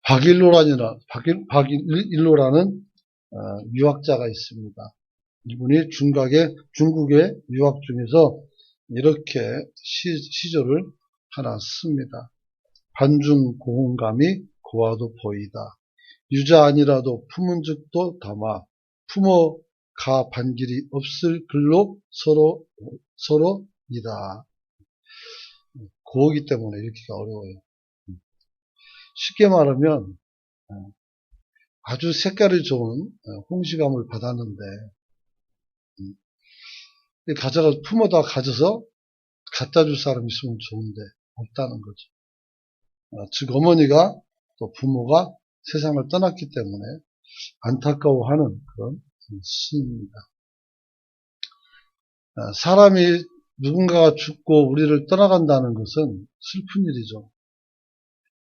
박일로라는 유학자가 있습니다. 이분이 중국의 유학 중에서 이렇게 시조를 하나 씁니다. 반중 고운감이 고와도 보이다. 유자 아니라도 품은즉도 담아 품어 가 반길이 없을 글로 서로이다. 고우기 때문에 읽기가 어려워요. 쉽게 말하면 아주 색깔이 좋은 홍시감을 받았는데 품어다 가져서 갖다 줄 사람 있으면 좋은데 없다는 거죠. 즉 어머니가 또 부모가 세상을 떠났기 때문에 안타까워하는 그런 시입니다. 사람이 누군가가 죽고 우리를 떠나간다는 것은 슬픈 일이죠.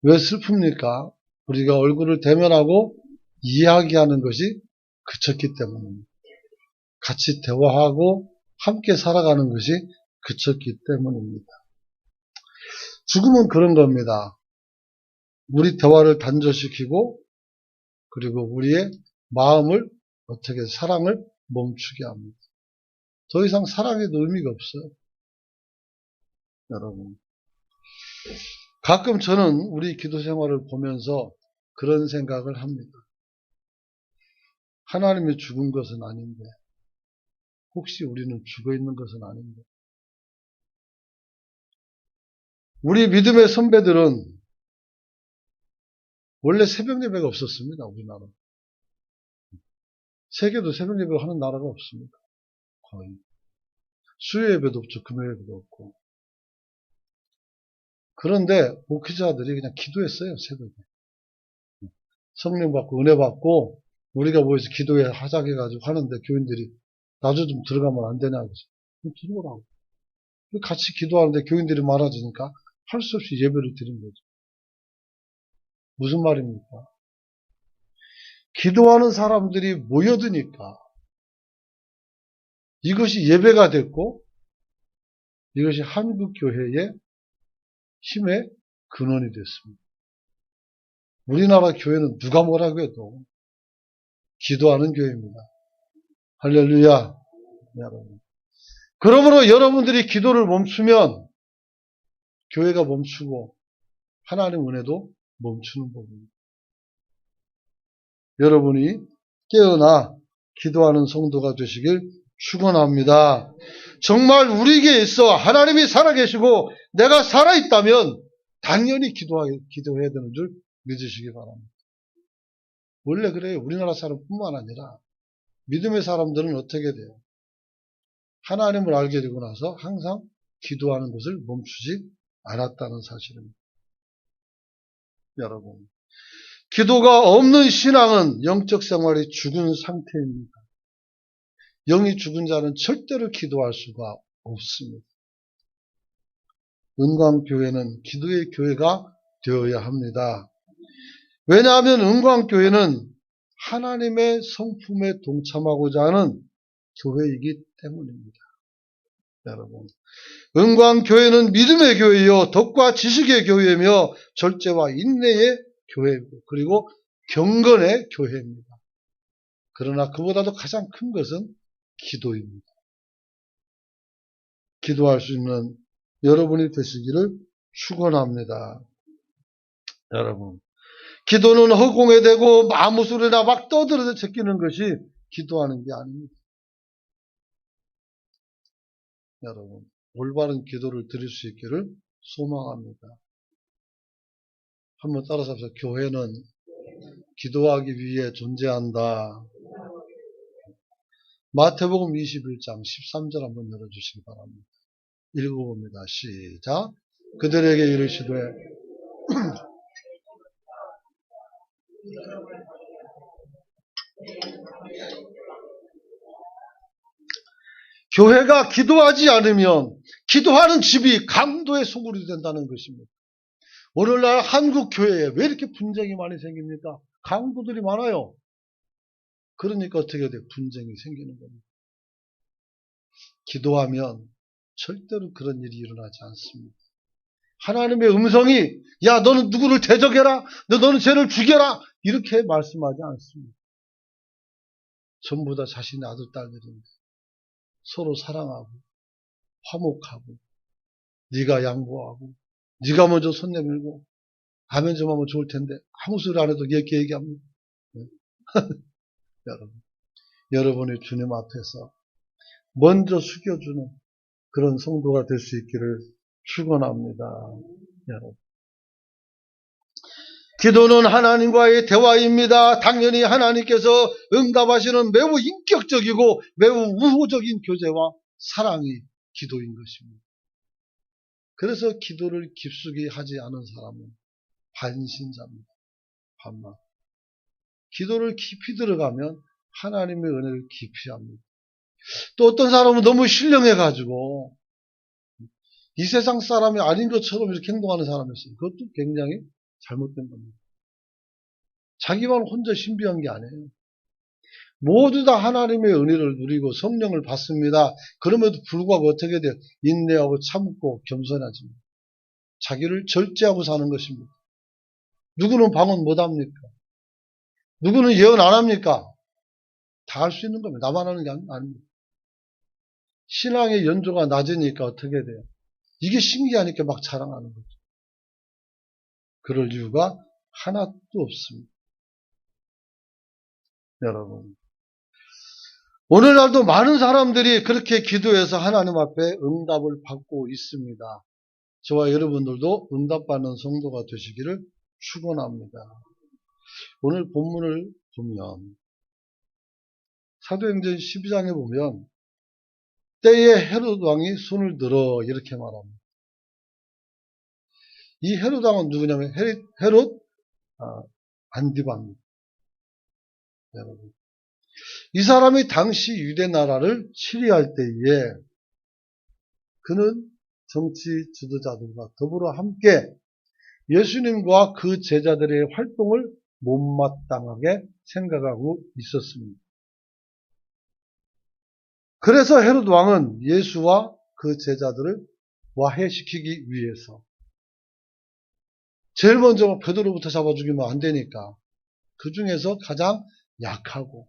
왜 슬픕니까? 우리가 얼굴을 대면하고 이야기하는 것이 그쳤기 때문입니다. 같이 대화하고 함께 살아가는 것이 그쳤기 때문입니다. 죽음은 그런 겁니다. 우리 대화를 단절시키고 그리고 우리의 마음을 어떻게 사랑을 멈추게 합니다. 더 이상 사랑에도 의미가 없어요. 여러분. 가끔 저는 우리 기도 생활을 보면서 그런 생각을 합니다. 하나님이 죽은 것은 아닌데 혹시 우리는 죽어 있는 것은 아닌데 우리 믿음의 선배들은 원래 새벽 예배가 없었습니다. 우리나라. 세계도 새벽 예배를 하는 나라가 없습니다. 거의. 수요 예배도 없죠. 금요 예배도 없고. 그런데 목회자들이 그냥 기도했어요. 새벽에. 성령 받고 은혜 받고 우리가 모여서 기도회 하자게 가지고 하는데 교인들이 나도 좀 들어가면 안 되냐 그래서 들어오라고. 같이 기도하는데 교인들이 많아지니까 할 수 없이 예배를 드린 거죠. 무슨 말입니까? 기도하는 사람들이 모여드니까 이것이 예배가 됐고 이것이 한국교회의 힘의 근원이 됐습니다. 우리나라 교회는 누가 뭐라고 해도 기도하는 교회입니다. 할렐루야. 여러분. 그러므로 여러분들이 기도를 멈추면 교회가 멈추고 하나님 은혜도 멈추는 법입니다. 여러분이 깨어나 기도하는 성도가 되시길 축원합니다. 정말 우리에게 있어 하나님이 살아계시고 내가 살아있다면 당연히 기도해야 되는 줄 믿으시기 바랍니다. 원래 그래요. 우리나라 사람뿐만 아니라 믿음의 사람들은 어떻게 돼요? 하나님을 알게 되고 나서 항상 기도하는 것을 멈추지 않았다는 사실입니다. 여러분, 기도가 없는 신앙은 영적 생활이 죽은 상태입니다. 영이 죽은 자는 절대로 기도할 수가 없습니다. 은광교회는 기도의 교회가 되어야 합니다. 왜냐하면 은광교회는 하나님의 성품에 동참하고자 하는 교회이기 때문입니다. 여러분, 은광교회는 믿음의 교회요 덕과 지식의 교회이며 절제와 인내의 교회이고 그리고 경건의 교회입니다. 그러나 그보다도 가장 큰 것은 기도입니다. 기도할 수 있는 여러분이 되시기를 축원합니다. 여러분, 기도는 허공에 대고 아무 소리나 막 떠들어서 제끼는 것이 기도하는 게 아닙니다. 여러분, 올바른 기도를 드릴 수 있기를 소망합니다. 한번 따라서 합시다. 교회는 기도하기 위해 존재한다. 마태복음 21장 13절 한번 열어주시기 바랍니다. 읽어봅니다. 시작. 그들에게 이르시되 교회가 기도하지 않으면 기도하는 집이 강도의 소굴이 된다는 것입니다. 오늘날 한국 교회에 왜 이렇게 분쟁이 많이 생깁니까? 강도들이 많아요. 그러니까 어떻게 돼요? 분쟁이 생기는 겁니다. 기도하면 절대로 그런 일이 일어나지 않습니다. 하나님의 음성이 야 너는 누구를 대적해라, 너는 쟤를 죽여라 이렇게 말씀하지 않습니다. 전부 다 자신의 아들 딸들인데 서로 사랑하고 화목하고 네가 양보하고 네가 먼저 손 내밀고 아멘 좀 하면 좋을 텐데 아무 소리 안 해도 이렇게 얘기합니다. 여러분이 주님 앞에서 먼저 숙여주는 그런 성도가 될 수 있기를 축원합니다. 여러분. 기도는 하나님과의 대화입니다. 당연히 하나님께서 응답하시는 매우 인격적이고 매우 우호적인 교제와 사랑이 기도인 것입니다. 그래서 기도를 깊숙이 하지 않은 사람은 반신자입니다. 반만. 기도를 깊이 들어가면 하나님의 은혜를 깊이 합니다. 또 어떤 사람은 너무 신령해가지고 이 세상 사람이 아닌 것처럼 이렇게 행동하는 사람이 있어요. 그것도 굉장히 잘못된 겁니다. 자기만 혼자 신비한 게 아니에요. 모두 다 하나님의 은혜를 누리고 성령을 받습니다. 그럼에도 불구하고 어떻게 돼요? 인내하고 참고 겸손하지. 자기를 절제하고 사는 것입니다. 누구는 방언 못합니까? 누구는 예언 안 합니까? 다 할 수 있는 겁니다. 나만 하는 게 아닙니다. 신앙의 연조가 낮으니까 어떻게 돼요? 이게 신기하니까 막 자랑하는 거죠. 그럴 이유가 하나도 없습니다. 여러분, 오늘날도 많은 사람들이 그렇게 기도해서 하나님 앞에 응답을 받고 있습니다. 저와 여러분들도 응답받는 성도가 되시기를 축원합니다. 오늘 본문을 보면 사도행전 12장에 보면 때에 헤롯 왕이 손을 들어 이렇게 말합니다. 이 헤롯 왕은 누구냐면 헤롯 안디바입니다. 여러분, 이 사람이 당시 유대 나라를 치리할 때에 그는 정치 지도자들과 더불어 함께 예수님과 그 제자들의 활동을 못마땅하게 생각하고 있었습니다. 그래서 헤롯 왕은 예수와 그 제자들을 와해시키기 위해서 제일 먼저 베드로부터 잡아 죽이면 안 되니까 그 중에서 가장 약하고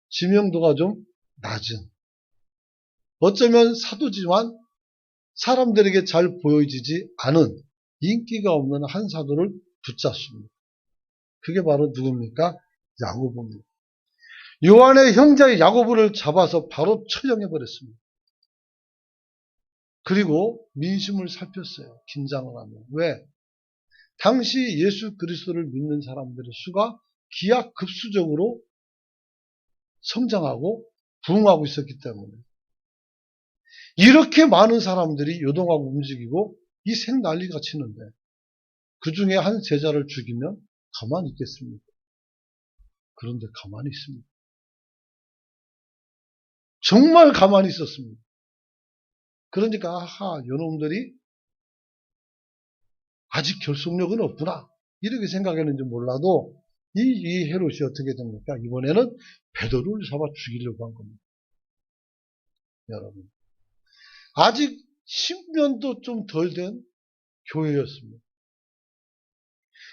지명도가 좀 낮은, 어쩌면 사도지만 사람들에게 잘 보여지지 않은 인기가 없는 한 사도를 붙잡습니다. 그게 바로 누굽니까? 야고보입니다. 요한의 형제 야고보를 잡아서 바로 처형해버렸습니다. 그리고 민심을 살폈어요. 긴장을 하며. 왜? 당시 예수 그리스도를 믿는 사람들의 수가 기하급수적으로 성장하고 부흥하고 있었기 때문에 이렇게 많은 사람들이 요동하고 움직이고 이 생난리가 치는데 그 중에 한 제자를 죽이면 가만히 있겠습니까? 그런데 가만히 있습니다. 정말 가만히 있었습니다. 그러니까 아하, 요놈들이 아직 결속력은 없구나 이렇게 생각했는지 몰라도 이 헤롯이 어떻게 됩니까? 이번에는 베드로를 잡아 죽이려고 한 겁니다. 여러분, 아직 10년도 좀 덜 된 교회였습니다.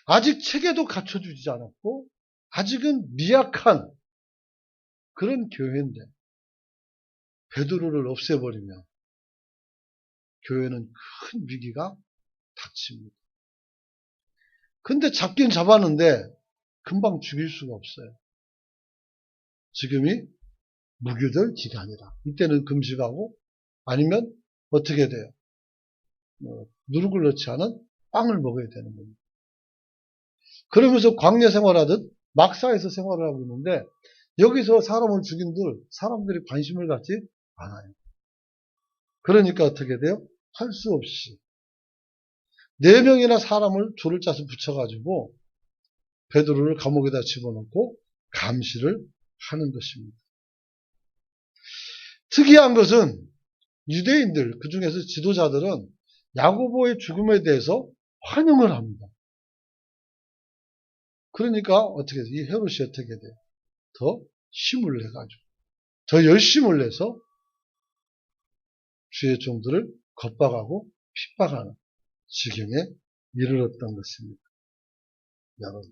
아직 체계도 갖춰주지 않았고 아직은 미약한 그런 교회인데 베드로를 없애버리면 교회는 큰 위기가 닥칩니다. 근데 잡긴 잡았는데 금방 죽일 수가 없어요. 지금이 무교절 기간이라. 이때는 금식하고 아니면 어떻게 돼요? 누룩을 넣지 않은 빵을 먹어야 되는 겁니다. 그러면서 광야 생활하듯 막사에서 생활을 하고 있는데 여기서 사람을 죽인들 사람들이 관심을 갖지 않아요. 그러니까 어떻게 돼요? 할 수 없이 4명이나 사람을 조를 짜서 붙여가지고 베드로를 감옥에다 집어넣고 감시를 하는 것입니다. 특이한 것은 유대인들, 그 중에서 지도자들은 야고보의 죽음에 대해서 환영을 합니다. 그러니까 어떻게 돼요? 이 헤롯이 어떻게 돼요? 더 힘을 내가지고 더 열심을 내서 주의 종들을 겁박하고 핍박하는 지경에 이르렀던 것입니다. 여러분.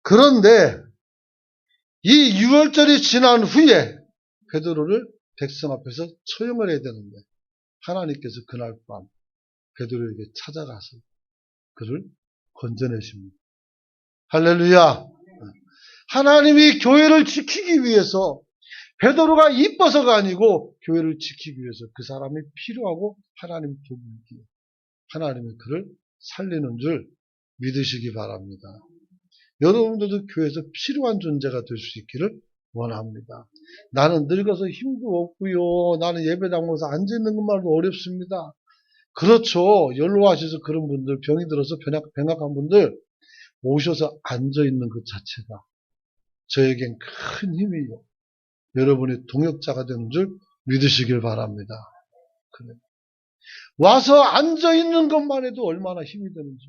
그런데 이 유월절이 지난 후에 베드로를 백성 앞에서 처형을 해야 되는데 하나님께서 그날 밤 베드로에게 찾아가서 그를 건져내십니다. 할렐루야. 하나님이 교회를 지키기 위해서 베드로가 이뻐서가 아니고 교회를 지키기 위해서 그 사람이 필요하고 하나님 도우기에 하나님이 그를 살리는 줄 믿으시기 바랍니다. 여러분들도 교회에서 필요한 존재가 될 수 있기를 원합니다. 나는 늙어서 힘도 없고요. 나는 예배당 와서 앉아있는 것만도 어렵습니다. 그렇죠. 연로하셔서 그런 분들, 병이 들어서 병약한 분들 오셔서 앉아있는 것 자체가 저에겐 큰 힘이요. 여러분의 동역자가 되는 줄 믿으시길 바랍니다. 그래. 와서 앉아있는 것만 해도 얼마나 힘이 되는지.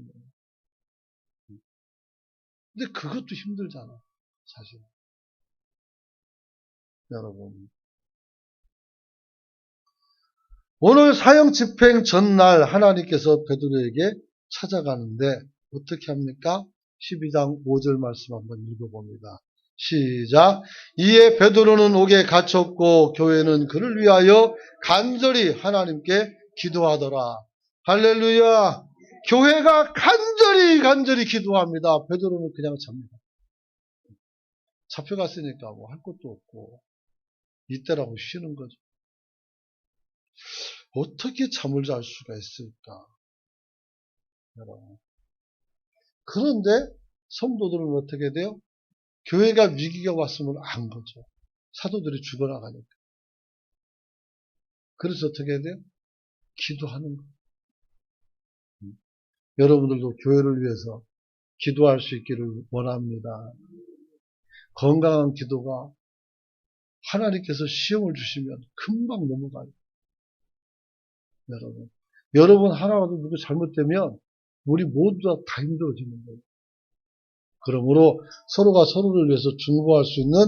근데 그것도 힘들잖아, 사실. 여러분. 오늘 사형 집행 전날 하나님께서 베드로에게 찾아가는데 어떻게 합니까? 12장 5절 말씀 한번 읽어봅니다. 시작. 이에 베드로는 옥에 갇혔고 교회는 그를 위하여 간절히 하나님께 기도하더라. 할렐루야. 교회가 간절히 기도합니다. 베드로는 그냥 잡니다. 잡혀갔으니까 뭐 할 것도 없고 이때라고 쉬는 거죠. 어떻게 잠을 잘 수가 있을까? 여러분. 그런데 성도들은 어떻게 돼요? 교회가 위기가 왔음을 안 거죠. 사도들이 죽어나가니까. 그래서 어떻게 해야 돼요? 기도하는 거예요. 여러분들도 교회를 위해서 기도할 수 있기를 원합니다. 건강한 기도가 하나님께서 시험을 주시면 금방 넘어가요. 여러분 하나라도 누구 잘못되면 우리 모두가 다 힘들어지는 거예요. 그러므로 서로가 서로를 위해서 중보할 수 있는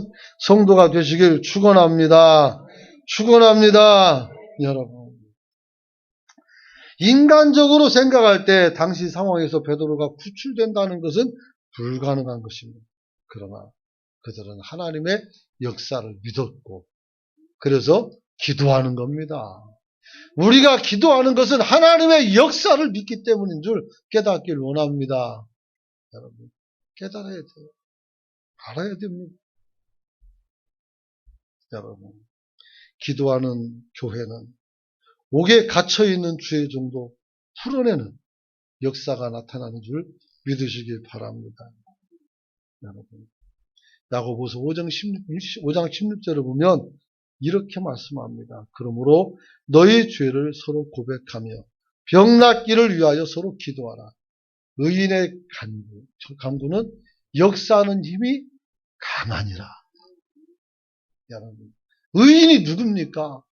성도가 되시길 축원합니다. 축원합니다. 여러분. 인간적으로 생각할 때 당시 상황에서 베드로가 구출된다는 것은 불가능한 것입니다. 그러나 그들은 하나님의 역사를 믿었고 그래서 기도하는 겁니다. 우리가 기도하는 것은 하나님의 역사를 믿기 때문인 줄 깨닫길 원합니다. 여러분 깨달아야 돼요. 알아야 됩니다. 여러분 기도하는 교회는 옥에 갇혀있는 주의 종도 풀어내는 역사가 나타나는 줄 믿으시길 바랍니다. 여러분 야고보서 5장 16절을 보면 이렇게 말씀합니다. 그러므로 너희 죄를 서로 고백하며 병낫기를 위하여 서로 기도하라. 의인의 간구는 역사하는 힘이 강하니라. 여러분 의인이 누굽니까?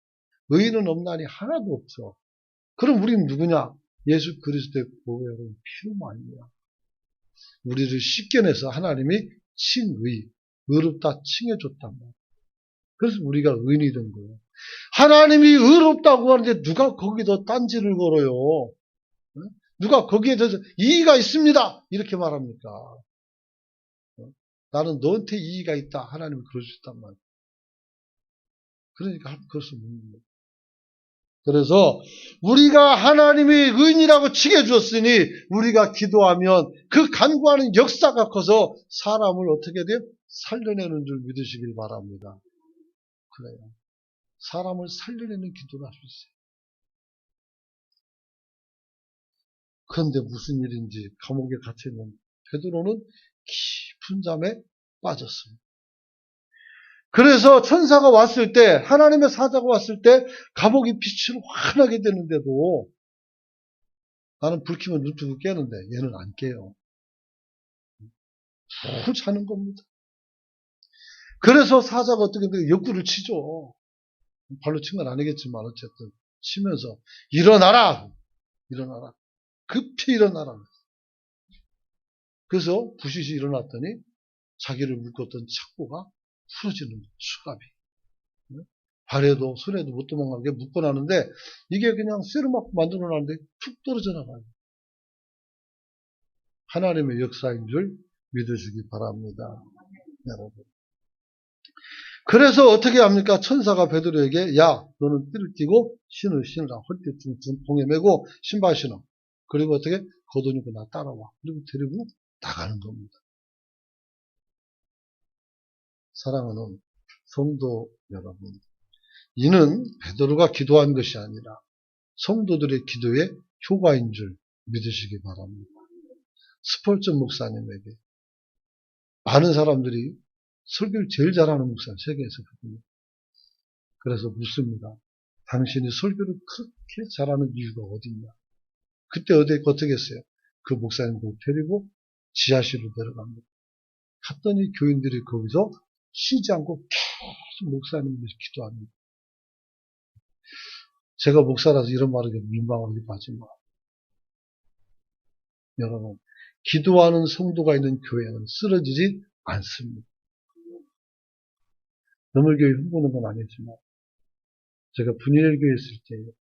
의인은 없나니 하나도 없어. 그럼 우리는 누구냐? 예수 그리스도의 보혈은 피로만이야. 우리를 씻겨내서 하나님이 칭의, 의롭다 칭해줬단 말이야. 그래서 우리가 의인이 된 거예요. 하나님이 의롭다고 하는데 누가 거기다 딴지를 걸어요? 누가 거기에 대해서 이의가 있습니다. 이렇게 말합니까? 나는 너한테 이의가 있다. 하나님이 그러셨단 말이야. 그러니까 그것을 묻는 거예요. 그래서 우리가 하나님이 의인이라고 칭해주었으니 우리가 기도하면 그 간구하는 역사가 커서 사람을 어떻게 돼요? 살려내는 줄 믿으시길 바랍니다. 그래요. 사람을 살려내는 기도를 할 수 있어요. 그런데 무슨 일인지 감옥에 갇혀있는 베드로는 깊은 잠에 빠졌습니다. 그래서 천사가 왔을 때 하나님의 사자가 왔을 때 감옥이 빛을 환하게 되는데도 나는 불 켜면 눈 뜨고 깨는데 얘는 안 깨요. 푹 자는 겁니다. 그래서 사자가 어떻게 옆구리를 치죠. 발로 친 건 아니겠지만 어쨌든 치면서 일어나라. 일어나라. 급히 일어나라. 그래서 부시시 일어났더니 자기를 묶었던 착고가 풀어지는 수갑이. 발에도 손에도 못 도망가게 묶어놨는데 이게 그냥 쇠로 막 만들어놨는데 툭 떨어져 나가요. 하나님의 역사인 줄 믿으시기 바랍니다. 여러분. 그래서 어떻게 합니까? 천사가 베드로에게 야 너는 띠를 띠고 신을 신으라. 허리띠 동에 메고 신발 신어. 그리고 어떻게? 겉옷 입고 나 따라와. 그리고 데리고 나가는 겁니다. 사랑하는 성도 여러분, 이는 베드로가 기도한 것이 아니라 성도들의 기도의 효과인 줄 믿으시기 바랍니다. 스폴전 목사님에게 많은 사람들이 설교를 제일 잘하는 목사, 세계에서 그분이. 그래서 묻습니다. 당신이 설교를 그렇게 잘하는 이유가 어디 있냐? 그때 어떻게 했어요? 그 목사님을 데리고 지하실로 내려갑니다. 갔더니 교인들이 거기서 쉬지 않고 계속 목사님을 위해서 기도합니다. 제가 목사라서 이런 말을 민망하기도 하지만 여러분, 기도하는 성도가 있는 교회는 쓰러지지 않습니다. 너물교회 흉보는 건 아니지만 제가 분일교회 있을 때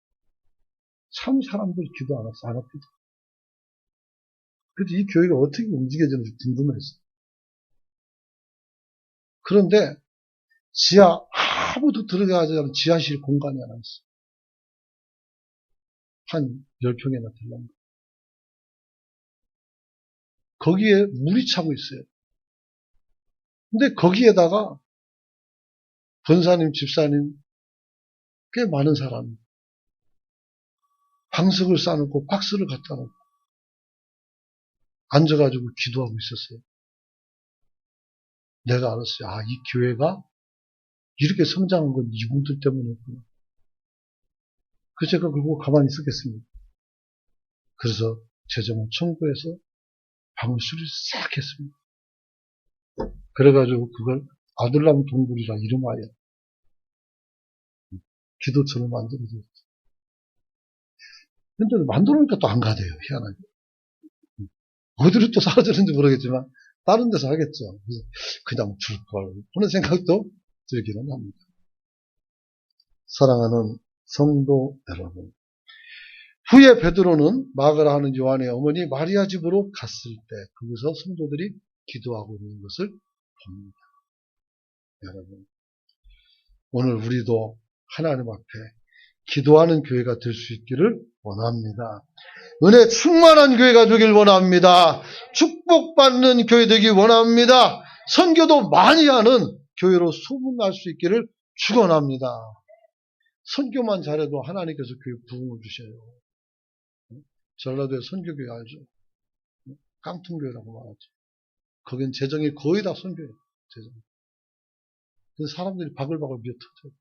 참 사람들 기도 안 합니다. 그래서 이 교회가 어떻게 움직여지는지 궁금했어요. 그런데 지하 아무도 들어가지 않은 지하실 공간이 하나 있어요. 한 10평이나 들랍니다. 거기에 물이 차고 있어요. 근데 거기에다가 권사님, 집사님 꽤 많은 사람이 방석을 쌓아놓고 박스를 갖다 놓고 앉아가지고 기도하고 있었어요. 내가 알았어요. 아, 이 교회가 이렇게 성장한 건 이분들 때문이었구나. 그래서 제가 그거 가만히 있었겠습니다. 그래서 재정을 청구해서 방을 수리를 싹 했습니다. 그래가지고 그걸 아들람 동굴이라 이름하여 기도처럼 만들어줬어요. 근데 만들어놓으니까 또 안 가대요. 희한하게. 어디로 또 사라졌는지 모르겠지만 다른 데서 하겠죠. 그냥 줄걸 하는 생각도 들기는 합니다. 사랑하는 성도 여러분, 후에 베드로는 마가라 하는 요한의 어머니 마리아 집으로 갔을 때 거기서 성도들이 기도하고 있는 것을 봅니다. 여러분, 오늘 우리도 하나님 앞에 기도하는 교회가 될 수 있기를 원합니다. 은혜 충만한 교회가 되길 원합니다. 축복받는 교회 되기 원합니다. 선교도 많이 하는 교회로 소문날 수 있기를 축원합니다. 선교만 잘해도 하나님께서 교회 부흥을 주셔요. 전라도의 선교교회 알죠? 깡통교회라고 말하죠. 거긴 재정이 거의 다 선교예요. 재정. 그래서 사람들이 바글바글 미어터져요.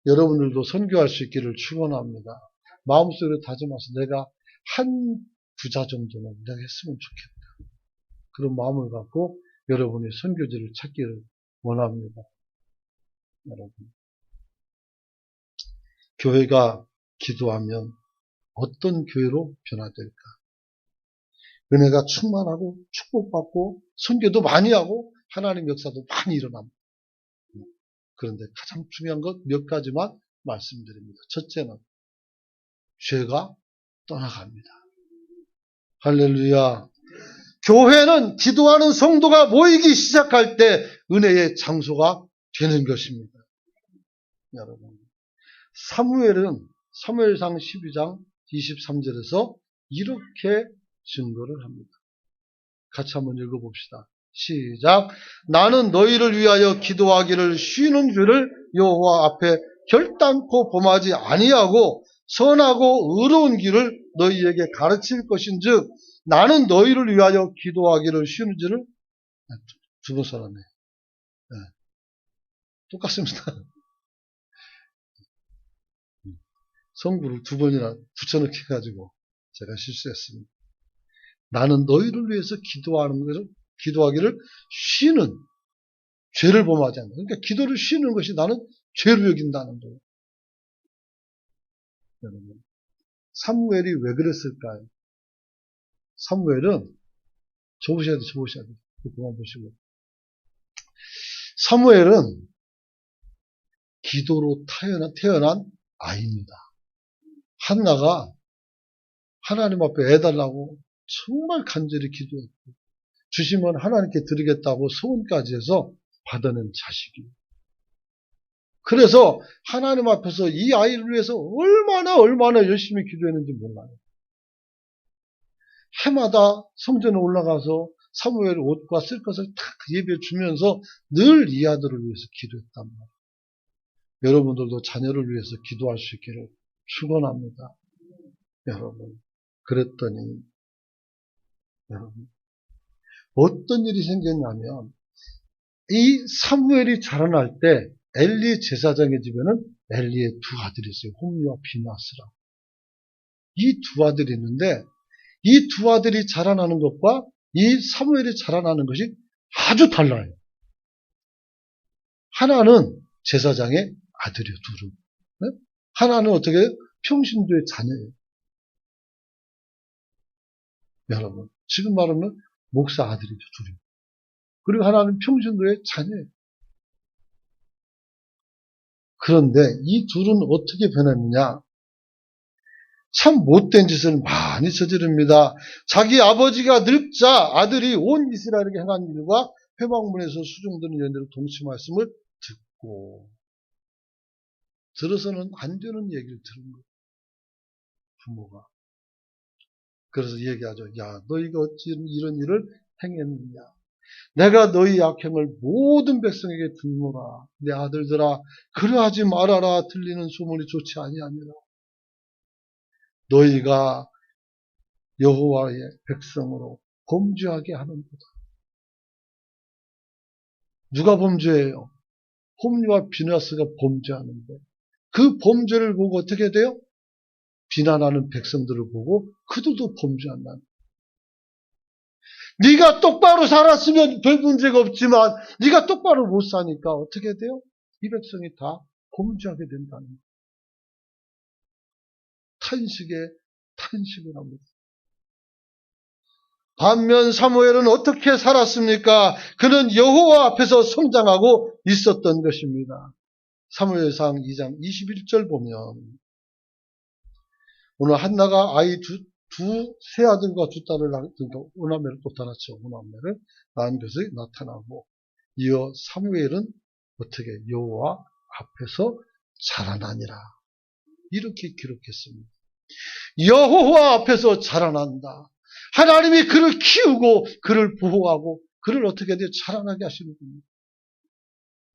여러분들도 선교할 수 있기를 축원합니다. 마음속으로 다짐해서 내가 한 부자 정도는 내가 했으면 좋겠다. 그런 마음을 갖고 여러분이 선교지를 찾기를 원합니다. 여러분, 교회가 기도하면 어떤 교회로 변화될까? 은혜가 충만하고 축복받고 선교도 많이 하고 하나님 역사도 많이 일어납니다. 그런데 가장 중요한 것 몇 가지만 말씀드립니다. 첫째는 죄가 떠나갑니다. 할렐루야. 교회는 기도하는 성도가 모이기 시작할 때 은혜의 장소가 되는 것입니다. 여러분, 사무엘상 12장 23절에서 이렇게 증거를 합니다. 같이 한번 읽어봅시다. 시작. 나는 너희를 위하여 기도하기를 쉬는 줄을 여호와 앞에 결단코 범하지 아니하고 선하고 의로운 길을 너희에게 가르칠 것인즉 나는 너희를 위하여 기도하기를 쉬는 줄을 두 번 써놨네. 네. 똑같습니다. 성부를 두 번이나 붙여넣기 해가지고 제가 실수했습니다. 나는 너희를 위해서 기도하기를 쉬는, 죄를 범하지 않는. 그러니까 기도를 쉬는 것이 나는 죄로 여긴다는 거예요. 여러분, 사무엘이 왜 그랬을까요? 사무엘은 접으셔야 돼. 그만 보시고. 사무엘은 기도로 태어난 아이입니다. 한나가 하나님 앞에 애달라고 정말 간절히 기도했고 주시면 하나님께 드리겠다고 소원까지 해서 받아낸 자식이에요. 그래서 하나님 앞에서 이 아이를 위해서 얼마나 열심히 기도했는지 몰라요. 해마다 성전에 올라가서 사무엘 옷과 쓸 것을 다 예배 주면서 늘 이 아들을 위해서 기도했단 말이에요. 여러분들도 자녀를 위해서 기도할 수 있기를 축원합니다. 여러분, 그랬더니 여러분 어떤 일이 생겼냐면 이 사무엘이 자라날 때 엘리 제사장의 집에는 엘리의 두 아들이 있어요. 홈리와 비나스라. 이 두 아들이 있는데 이 두 아들이 자라나는 것과 이 사무엘이 자라나는 것이 아주 달라요. 하나는 제사장의 아들이에요. 둘은. 네? 하나는 어떻게 해요? 평신도의 자녀예요. 여러분 지금 말하면 목사 아들이죠. 둘이. 그리고 하나는 평신도의 자녀예요. 그런데 이 둘은 어떻게 변했느냐? 참 못된 짓을 많이 저지릅니다. 자기 아버지가 늙자 아들이 온 이스라엘에게 행한 일과 회막문에서 수종드는 연대로 동침하였음을 듣고 들어서는 안 되는 얘기를 들은 거예요. 부모가. 그래서 얘기하죠. 야, 너희가 어찌 이런 일을 행했느냐. 내가 너희 악행을 모든 백성에게 듣노라. 내 아들들아 그러하지 말아라. 들리는 소문이 좋지 아니하니라. 너희가 여호와의 백성으로 범죄하게 하는도다. 누가 범죄해요? 홈리와 비나스가 범죄하는데 그 범죄를 보고 어떻게 돼요? 비난하는 백성들을 보고 그들도 범죄한다. 네가 똑바로 살았으면 별 문제가 없지만 네가 똑바로 못 사니까 어떻게 돼요? 이 백성이 다 범죄하게 된다는 거예요. 탄식을 합니다. 반면 사무엘은 어떻게 살았습니까? 그는 여호와 앞에서 성장하고 있었던 것입니다. 사무엘상 2장 21절 보면 오늘 한나가 아이 세 아들과 두 딸을 낳으니까 오나매를 또 낳았죠. 오나매를 낳은 것이 나타나고 이어 사무엘은 어떻게 여호와 앞에서 자라나니라 이렇게 기록했습니다. 여호와 앞에서 자라난다. 하나님이 그를 키우고 그를 보호하고 그를 어떻게 해야 자라나게 하시는 겁니다.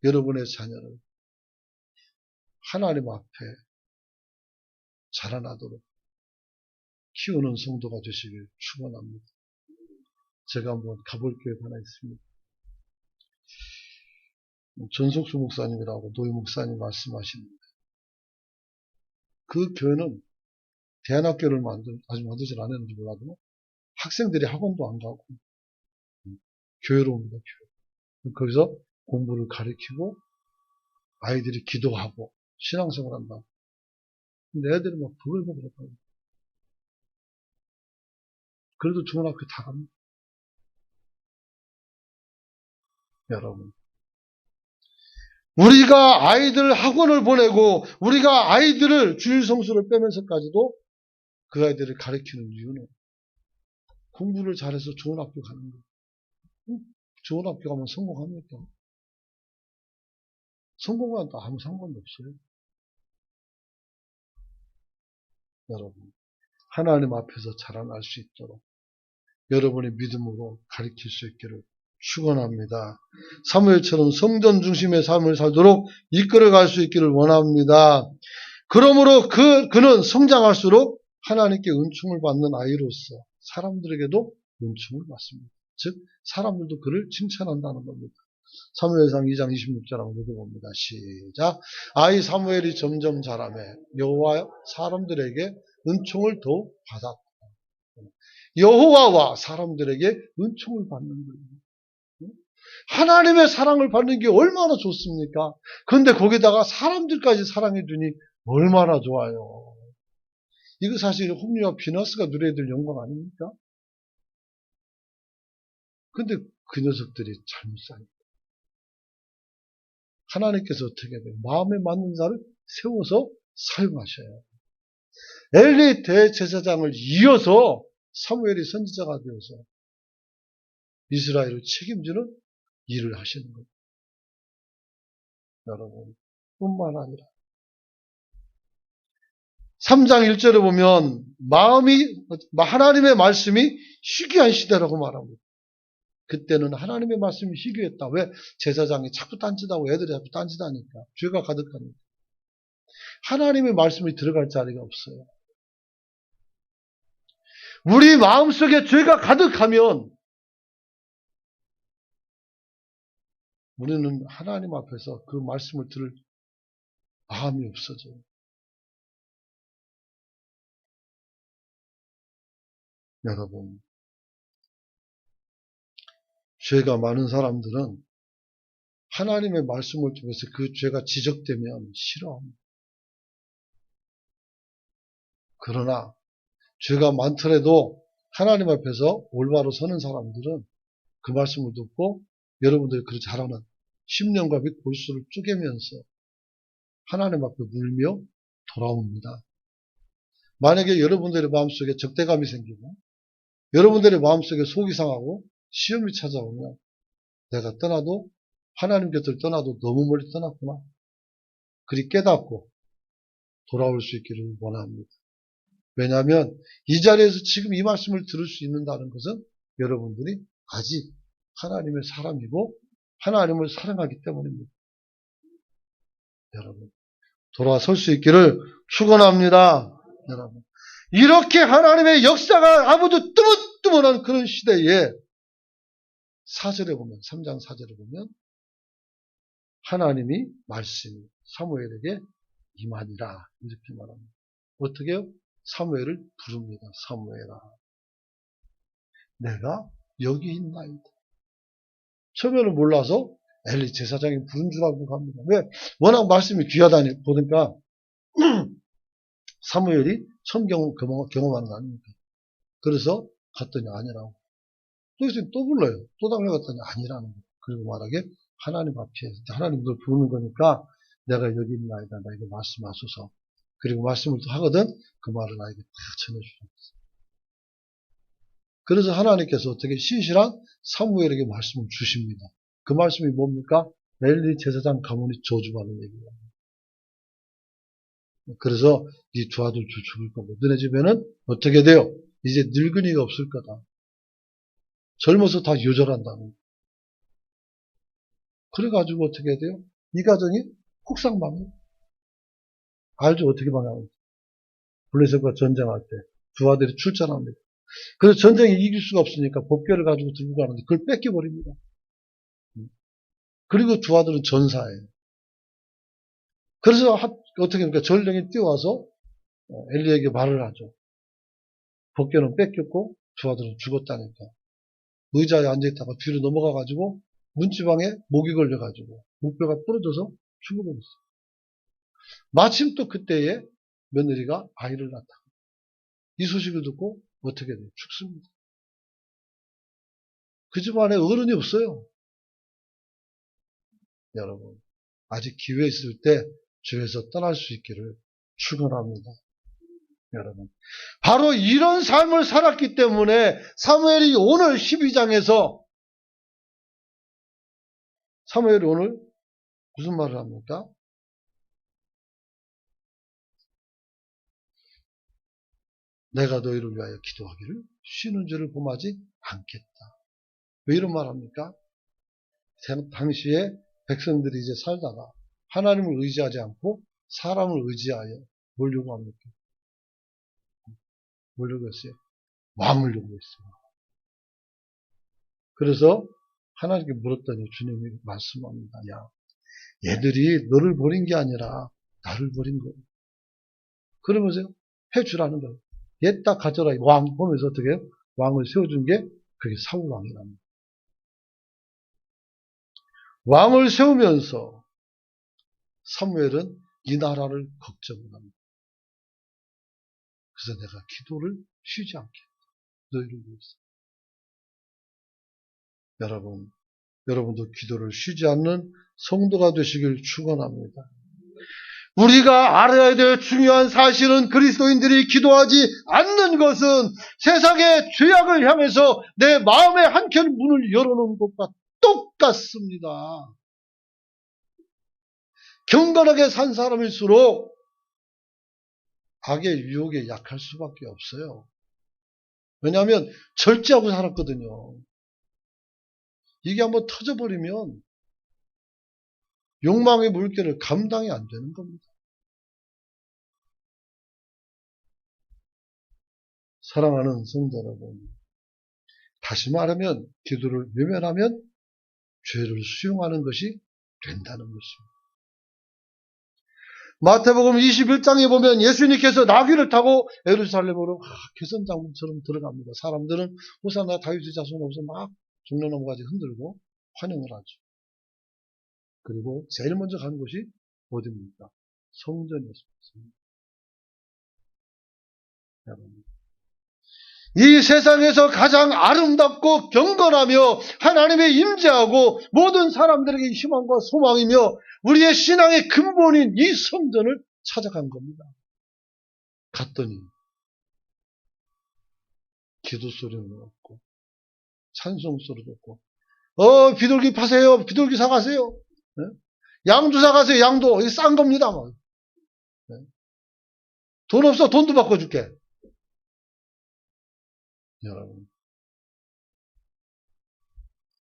여러분의 자녀를 하나님 앞에 자라나도록 키우는 성도가 되시길 축원합니다. 제가 한번 가볼 교회가 하나 있습니다. 전석수 목사님이라고 노희 목사님 말씀하시는데 그 교회는 대안학교를 아직 만들질 않았는지 몰라도 학생들이 학원도 안 가고 교회로 옵니다. 교회. 거기서 공부를 가르치고 아이들이 기도하고 신앙생활 한다. 근데 애들이 막 부글부글하고 그래도 좋은 학교 다 갑니다. 여러분 우리가 아이들 학원을 보내고 우리가 아이들을 주일 성수를 빼면서까지도 그 아이들을 가르치는 이유는 공부를 잘해서 좋은 학교 가는 거예요. 좋은 학교 가면 성공합니까? 성공과는 또 아무 상관도 없어요. 여러분 하나님 앞에서 자라날 수 있도록 여러분의 믿음으로 가르칠 수 있기를 축원합니다. 사무엘처럼 성전 중심의 삶을 살도록 이끌어갈 수 있기를 원합니다. 그러므로 그는 성장할수록 하나님께 은총을 받는 아이로서 사람들에게도 은총을 받습니다. 즉 사람들도 그를 칭찬한다는 겁니다. 사무엘상 2장 26절 한번 읽어봅니다. 시작. 아이 사무엘이 점점 자라매 여호와 사람들에게 은총을 더욱 받았다. 여호와와 사람들에게 은총을 받는 거예요. 하나님의 사랑을 받는 게 얼마나 좋습니까? 그런데 거기다가 사람들까지 사랑해 주니 얼마나 좋아요. 이거 사실 홈리와 비너스가 누려야 될 영광 아닙니까? 근데 그 녀석들이 잘못 사니까. 하나님께서 어떻게 돼요? 마음에 맞는 자를 세워서 사용하셔요. 엘리 대제사장을 이어서 사무엘이 선지자가 되어서 이스라엘을 책임지는 일을 하시는 거예요. 여러분, 뿐만 아니라 3장 1절에 보면 하나님의 말씀이 희귀한 시대라고 말합니다. 그때는 하나님의 말씀이 희귀했다. 왜? 제사장이 자꾸 딴짓하고 애들이 자꾸 딴짓하니까. 죄가 가득하니까. 하나님의 말씀이 들어갈 자리가 없어요. 우리 마음속에 죄가 가득하면 우리는 하나님 앞에서 그 말씀을 들을 마음이 없어져요. 여러분, 죄가 많은 사람들은 하나님의 말씀을 통해서 그 죄가 지적되면 싫어합니다. 그러나 죄가 많더라도 하나님 앞에서 올바로 서는 사람들은 그 말씀을 듣고 여러분들이 그렇게 잘하는 심령과 및 골수를 쪼개면서 하나님 앞에 울며 돌아옵니다. 만약에 여러분들의 마음속에 적대감이 생기고 여러분들의 마음속에 속이 상하고 시험이 찾아오면 내가 떠나도 하나님 곁을 떠나도 너무 멀리 떠났구나. 그리 깨닫고 돌아올 수 있기를 원합니다. 왜냐하면 이 자리에서 지금 이 말씀을 들을 수 있는다는 것은 여러분들이 아직 하나님의 사람이고 하나님을 사랑하기 때문입니다. 여러분, 돌아설 수 있기를 축원합니다. 여러분, 이렇게 하나님의 역사가 아무도 뜨문뜨문한 그런 시대에 4절에 보면 3장 4절에 보면 하나님이 말씀이 사무엘에게 임하니라 이렇게 말합니다. 어떻게 해요? 사무엘을 부릅니다. 사무엘아, 내가 여기 있나이다. 처음에는 몰라서 엘리 제사장이 부른 줄 알고 갑니다. 왜? 워낙 말씀이 귀하다니 보니까 사무엘이 처음 경험하는 거 아닙니까? 그래서 갔더니 아니라고. 또 불러요. 또 달려갔더니 아니라는 거예요. 그리고 말하게 하나님 앞에 하나님 널 부르는 거니까 내가 여기 있나이다. 나에게 말씀하소서. 그리고 말씀을 또 하거든 그 말을 나에게 다 전해주셨어요. 그래서 하나님께서 어떻게 신실한 사무엘에게 말씀을 주십니다. 그 말씀이 뭡니까? 엘리 제사장 가문이 저주받는 얘기예요. 그래서 네 두 아들 죽을 거고 너네 집에는 어떻게 돼요? 이제 늙은이가 없을 거다. 젊어서 다 요절한다는 거예요. 그래가지고 어떻게 돼요? 이 가정이 혹상 망해요. 알죠? 어떻게 망하는지. 블레셋과 전쟁할 때 두 아들이 출전합니다. 그래서 전쟁에 이길 수가 없으니까 법궤를 가지고 들고 가는데 그걸 뺏겨버립니다. 그리고 두 아들은 전사예요. 그래서 어떻게 합니까? 전령이 뛰어와서 엘리에게 말을 하죠. 법궤는 뺏겼고 두 아들은 죽었다니까. 의자에 앉아있다가 뒤로 넘어가가지고 문지방에 목이 걸려가지고 목뼈가 부러져서 죽어버렸어요. 마침 또 그때에 며느리가 아이를 낳다. 이 소식을 듣고 어떻게 돼요? 죽습니다. 그 집안에 어른이 없어요. 여러분, 아직 기회 있을 때 주에서 떠날 수 있기를 축원합니다. 여러분, 바로 이런 삶을 살았기 때문에 사무엘이 오늘 12장에서 사무엘이 오늘 무슨 말을 합니까? 내가 너희를 위하여 기도하기를 쉬는 줄을 범하지 않겠다. 왜 이런 말 합니까? 당시에 백성들이 이제 살다가 하나님을 의지하지 않고 사람을 의지하여 뭘 요구합니까? 뭘 요구했어요? 왕을 요구했어요. 그래서 하나님께 물었더니 주님이 말씀합니다. 야, 얘들이 너를 버린 게 아니라 나를 버린 거예요. 그러면서 해주라는 거예요. 얘 딱 가져라. 왕 보면서 어떻게 해요? 왕을 세워준 게 그게 사울 왕이랍니다. 왕을 세우면서 사무엘은 이 나라를 걱정을 합니다. 그래서 내가 기도를 쉬지 않겠다. 너희를 위해서. 여러분, 여러분도 기도를 쉬지 않는 성도가 되시길 축원합니다. 우리가 알아야 될 중요한 사실은 그리스도인들이 기도하지 않는 것은 세상의 죄악을 향해서 내 마음의 한켠 문을 열어놓은 것과 똑같습니다. 경건하게 산 사람일수록 악의 유혹에 약할 수밖에 없어요. 왜냐하면 절제하고 살았거든요. 이게 한번 터져버리면 욕망의 물결을 감당이 안 되는 겁니다. 사랑하는 성도 여러분, 다시 말하면 기도를 외면하면 죄를 수용하는 것이 된다는 것입니다. 마태복음 21장에 보면 예수님께서 나귀를 타고 예루살렘으로 개선장처럼 들어갑니다. 사람들은 호산나 다윗의 자손 없어 막 종려나무까지 흔들고 환영을 하죠. 그리고 제일 먼저 간 곳이 어디입니까? 성전이었습니다. 이 세상에서 가장 아름답고 경건하며 하나님의 임재하고 모든 사람들에게 희망과 소망이며 우리의 신앙의 근본인 이 성전을 찾아간 겁니다. 갔더니 기도 소리는 없고 찬송 소리도 없고 비둘기 파세요. 비둘기 사가세요. 네? 양도 사가세요. 양도. 이게 싼 겁니다. 네? 돈 없어. 돈도 바꿔줄게. 여러분,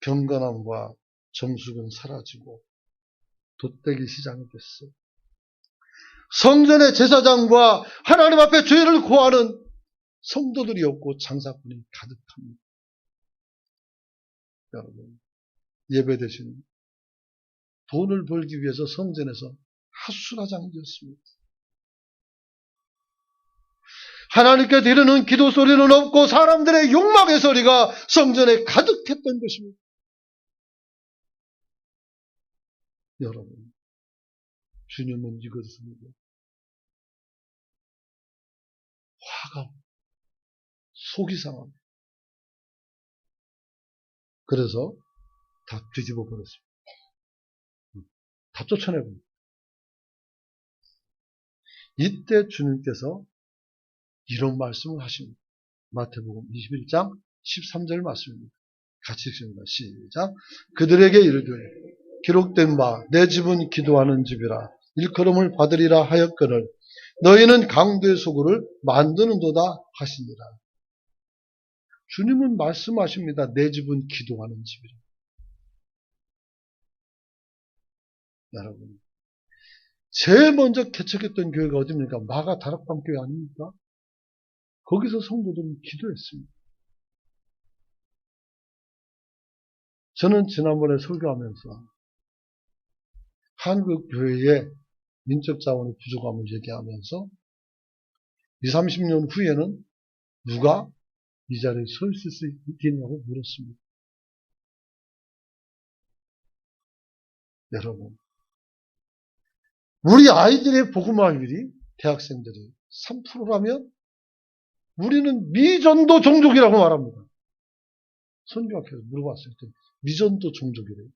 경건함과 정숙은 사라지고 돛대기 시장이 됐어요. 성전의 제사장과 하나님 앞에 죄를 고하는 성도들이 없고 장사꾼이 가득합니다. 여러분, 예배 대신 돈을 벌기 위해서 성전에서 하수라장이 되었습니다. 하나님께 드리는 기도 소리는 없고 사람들의 욕망의 소리가 성전에 가득했던 것입니다. 여러분, 주님은 이것입니다. 화가 속이 상합니다. 그래서 다 뒤집어 버렸습니다. 다 쫓아내버립니다. 이때 주님께서 이런 말씀을 하십니다. 마태복음 21장 13절 말씀입니다. 같이 읽습니다. 시작. 그들에게 이르되 기록된 바 내 집은 기도하는 집이라 일컬음을 받으리라 하였거늘 너희는 강도의 소굴을 만드는도다 하시니라. 주님은 말씀하십니다. 내 집은 기도하는 집이라. 여러분, 제일 먼저 개척했던 교회가 어디입니까? 마가 다락방 교회 아닙니까? 거기서 성도들은 기도했습니다. 저는 지난번에 설교하면서 한국 교회의 민적 자원의 부족함을 얘기하면서 20, 30년 후에는 누가 이 자리에 서 있을 수 있겠냐고 물었습니다. 여러분, 우리 아이들의 복음화율이 대학생들이 3%라면 우리는 미전도 종족이라고 말합니다. 선교학회에서 물어봤을 때 미전도 종족이래요.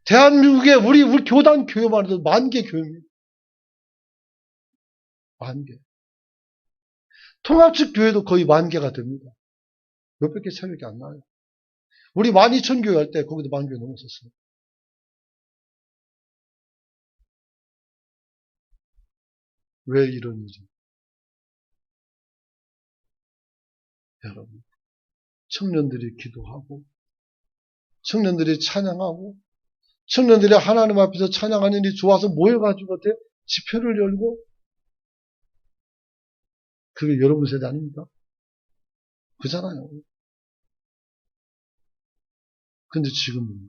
대한민국에 우리 교단 교회만 해도 10,000개 교회입니다. 10,000개. 통합식 교회도 거의 10,000개가 됩니다. 몇백 개 차이밖에 안 나요. 우리 12,000교회 할 때 거기도 10,000교회 넘었었어요. 왜 이런 일이? 여러분, 청년들이 기도하고 청년들이 찬양하고 청년들이 하나님 앞에서 찬양하는 일이 좋아서 모여가지고 집회를 열고 그게 여러분 세대 아닙니까? 그잖아요. 근데 지금은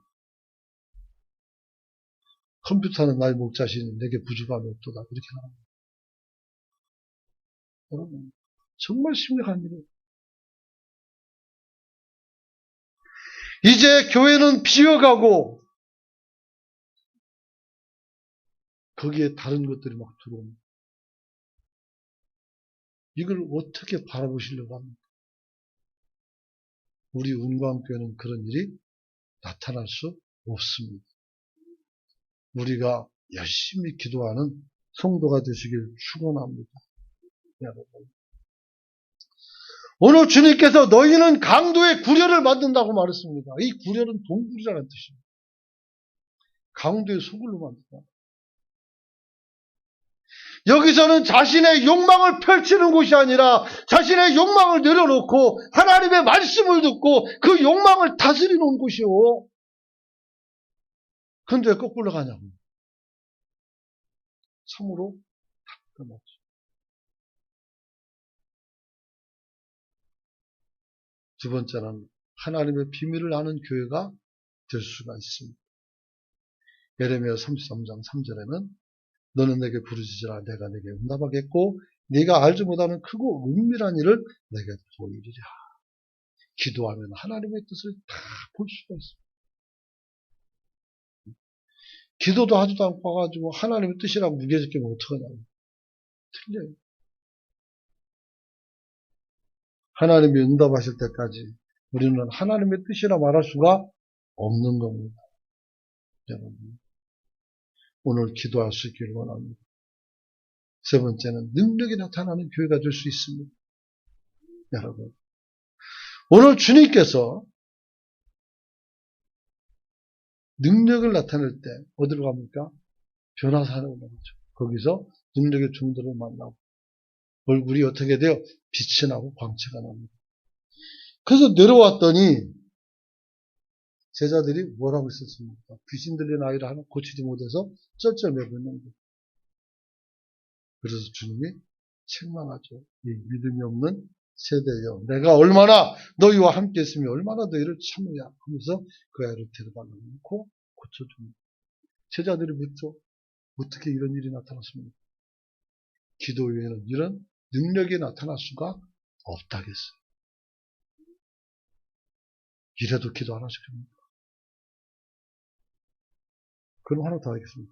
컴퓨터는 나의 목자시니 내게 부족함이 없도다. 이렇게 나옵니다. 여러분, 정말 심각한 일이에요. 이제 교회는 비어가고 거기에 다른 것들이 막 들어옵니다. 이걸 어떻게 바라보시려고 합니까? 우리 은광교회는 그런 일이 나타날 수 없습니다. 우리가 열심히 기도하는 성도가 되시길 축원합니다. 여러분. 오늘 주님께서 너희는 강도의 구려를 만든다고 말했습니다. 이 구려는 동굴이라는 뜻입니다. 강도의 소굴로 만든다. 여기서는 자신의 욕망을 펼치는 곳이 아니라 자신의 욕망을 내려놓고 하나님의 말씀을 듣고 그 욕망을 다스리는 곳이요. 근데 왜 거꾸로 가냐고. 참으로 답답하죠. 두 번째는 하나님의 비밀을 아는 교회가 될 수가 있습니다. 예레미야 33장 3절에는 너는 내게 부르짖으라 내가 내게 응답하겠고 네가 알지 못하는 크고 은밀한 일을 내게 보이리라. 기도하면 하나님의 뜻을 다 볼 수가 있습니다. 기도도 하지도 않고 와가지고 하나님의 뜻이라고 무게짓기면 어떡하냐고. 틀려요. 하나님이 응답하실 때까지 우리는 하나님의 뜻이라 말할 수가 없는 겁니다. 여러분, 오늘 기도할 수 있기를 원합니다. 세 번째는 능력이 나타나는 교회가 될 수 있습니다. 여러분, 오늘 주님께서 능력을 나타낼 때 어디로 갑니까? 변화산으로 가죠. 거기서 능력의 종들을 만나고 얼굴이 어떻게 돼요? 빛이 나고 광채가 납니다. 그래서 내려왔더니 제자들이 뭐라고 했었습니까? 귀신 들린 아이를 하나 고치지 못해서 쩔쩔매고 있는 거예요. 그래서 주님이 책망하죠. 이 믿음이 없는 세대여, 내가 얼마나 너희와 함께 했으며 얼마나 너희를 참으냐 하면서 그 아이를 데려다 놓고 고쳐줍니다. 제자들이 묻죠. 어떻게 이런 일이 나타났습니까? 기도 외에는 이런 능력이 나타날 수가 없다겠어요. 이래도 기도 안 하시겠습니까? 그럼 하나 더 하겠습니다.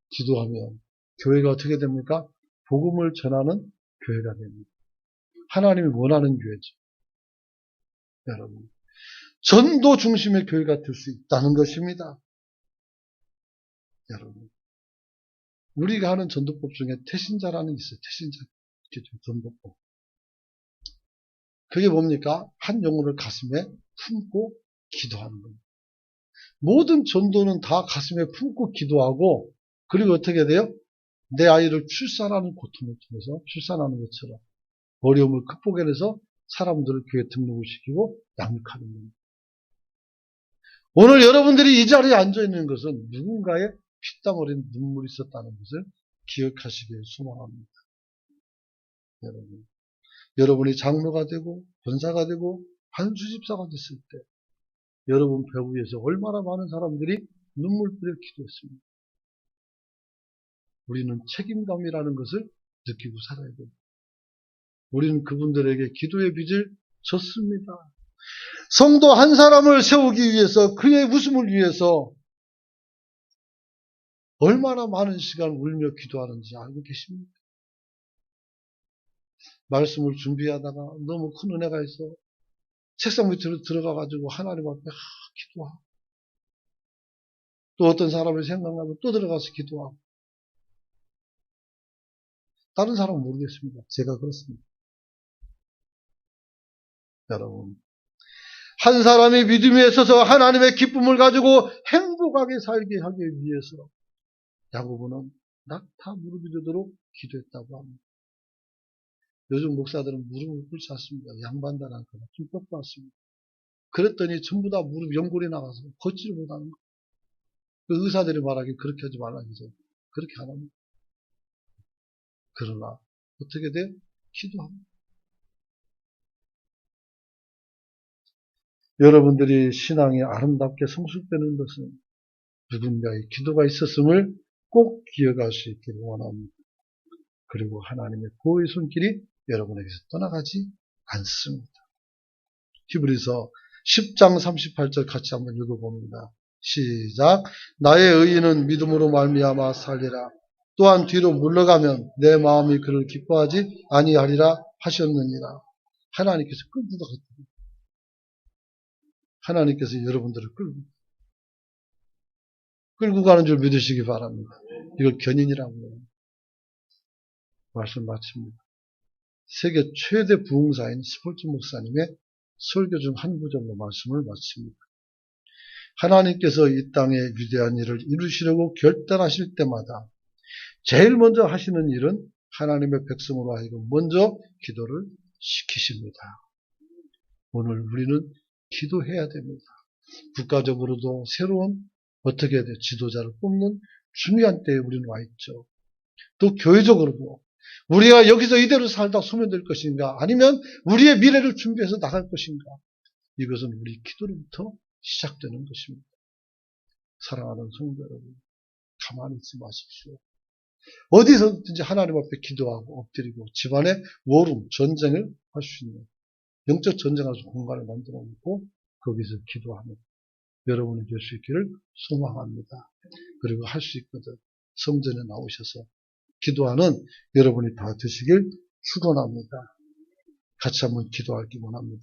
기도하면 교회가 어떻게 됩니까? 복음을 전하는 교회가 됩니다. 하나님이 원하는 교회죠. 여러분, 전도 중심의 교회가 될 수 있다는 것입니다. 여러분, 우리가 하는 전도법 중에 태신자라는 게 있어요. 태신자 전도법. 그게 뭡니까? 한 영혼을 가슴에 품고 기도하는 겁니다. 모든 전도는 다 가슴에 품고 기도하고, 그리고 어떻게 돼요? 내 아이를 출산하는 고통을 통해서 출산하는 것처럼 어려움을 극복해내서 사람들을 교회 등록을 시키고 양육하는 겁니다. 오늘 여러분들이 이 자리에 앉아있는 것은 누군가의 피땀 어린 눈물이 있었다는 것을 기억하시길 소망합니다. 여러분, 여러분이 장로가 되고 권사가 되고 한수집사가 됐을 때 여러분 배 위에서 얼마나 많은 사람들이 눈물흘려 기도했습니다. 우리는 책임감이라는 것을 느끼고 살아야 됩니다. 우리는 그분들에게 기도의 빚을 졌습니다. 성도 한 사람을 세우기 위해서, 그의 웃음을 위해서 얼마나 많은 시간 울며 기도하는지 알고 계십니까? 말씀을 준비하다가 너무 큰 은혜가 있어 책상 밑으로 들어가가지고 하나님 앞에 기도하고, 또 어떤 사람을 생각나면 또 들어가서 기도하고. 다른 사람은 모르겠습니다. 제가 그렇습니다. 여러분, 한 사람이 믿음에 있어서 하나님의 기쁨을 가지고 행복하게 살게 하기 위해서 야고보는 낙타 무릎이 되도록 기도했다고 합니다. 요즘 목사들은 무릎을 꿇지 않습니다. 양반다라는 거나 좀 뻗고 왔습니다. 그랬더니 전부 다 무릎 연골이 나가서 걷지를 못하는 거예요. 그 의사들이 말하기 그렇게 하지 말라 해서 그렇게 안 합니다. 그러나 어떻게 돼? 기도합니다. 여러분들이 신앙이 아름답게 성숙되는 것은 누군가의 기도가 있었음을 꼭 기억할 수 있기를 원합니다. 그리고 하나님의 보호의 손길이 여러분에게서 떠나가지 않습니다. 히브리서 10장 38절 같이 한번 읽어봅니다. 시작. 나의 의인은 믿음으로 말미암아 살리라. 또한 뒤로 물러가면 내 마음이 그를 기뻐하지 아니하리라 하셨느니라. 하나님께서 끌고 가거든요. 하나님께서 여러분들을 끌고 가는 줄 믿으시기 바랍니다. 이걸 견인이라고 해요. 말씀 마칩니다. 세계 최대 부흥사인 스폴츠 목사님의 설교 중 한 구절로 말씀을 마칩니다. 하나님께서 이 땅에 위대한 일을 이루시려고 결단하실 때마다 제일 먼저 하시는 일은 하나님의 백성으로 하여금 먼저 기도를 시키십니다. 오늘 우리는 기도해야 됩니다. 국가적으로도 새로운 어떻게 해야 돼? 지도자를 뽑는 중요한 때에 우리는 와 있죠. 또 교회적으로도 우리가 여기서 이대로 살다 소멸될 것인가 아니면 우리의 미래를 준비해서 나갈 것인가 이것은 우리 기도로부터 시작되는 것입니다. 사랑하는 성도 여러분 가만히 있지 마십시오. 어디서든지 하나님 앞에 기도하고 엎드리고 집안에 워룸, 전쟁을 할 수 있는 영적 전쟁할 수 있는 공간을 만들어 놓고 거기서 기도하는 여러분이 될 수 있기를 소망합니다. 그리고 할 수 있거든 성전에 나오셔서 기도하는 여러분이 다 되시길 축원합니다. 같이 한번 기도하기 원합니다.